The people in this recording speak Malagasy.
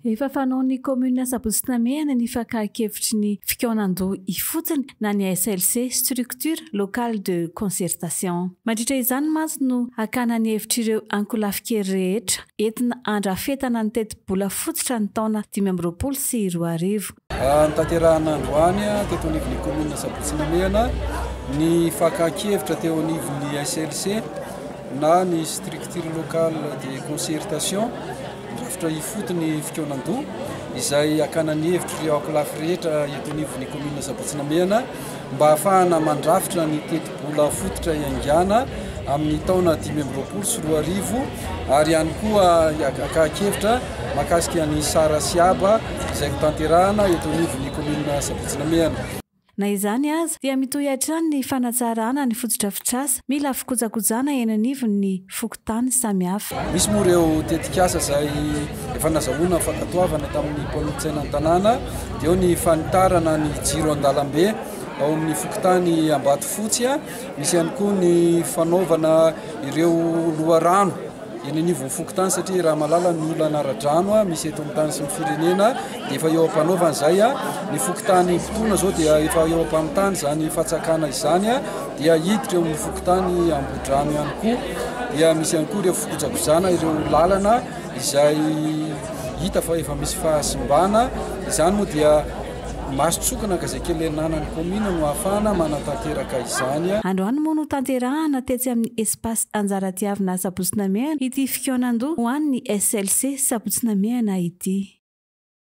Efa fanao ny commune Sabotsina Mehana ny fakakevitry ny fikaonan-doha ifotsiny na ny SLC structure locale de concertation. Mandritra izany mantsy no akana ny hevitr'ireo ankolafikery rehetra entina andrafetana ny teti-bola fotsitra ny taona 2024. Tanterahana androany teto anivon'ny commune Sabotsina Mehana ny fakakevitra teo anivon'ny SLC na ny structure locale de concertation rafitra ifotony fikaonan-doha izay akana ny hevitra ireo ankolafy rehetra eto anivon'ny commune Sabotsina Mehana mba ahafahana mandrafitra ny teti-bola fototra iangana amin'ny taona 2024 ary ihany koa akakevitra mahakasika ny sara siaba izay tanterahana eto anivon'ny commune Sabotsina Mehana. Na izany aza dia mitohy hatrany ny fanatsarana ny fotodrafitrasa mila fikojakojana eny anivon'ny fokontany samihafa. Misy moa ireo tetikasa izay efa nazahoana fankatoavana tamin'ny mpanolotsaina an-tanàna dia eo ny fanitarana ny jiro an-dalambe ao amin'ny fokontany Ambatofotsy, misy ihany koa ny fanaovana ireo loharano eny anivon'ny fokontany satria raha malala ny olona anara-drano misy eto amin'ny tany sy ny firenena dia efa eo am-panaovana izay ny fokontany Potona zao dia efa eo am-pamitany izany fatsakana izany dia hiditra eo amin'ny fokontany Ambodrano ihany koa dia misy ihany koa ireo fikojakojana ireo lalana izay hita fa efa misy fahasimbana izany moa dia masotsokana ka izay kely ananan'ny commune no ahafahana manatanteraka izany. Androany moa no tanterahana tetsy amin'ny espace Anjaratiavina Sabotsina Mehana ity fikaonan-doha ho an'ny SLC Sabotsina Mehana ity.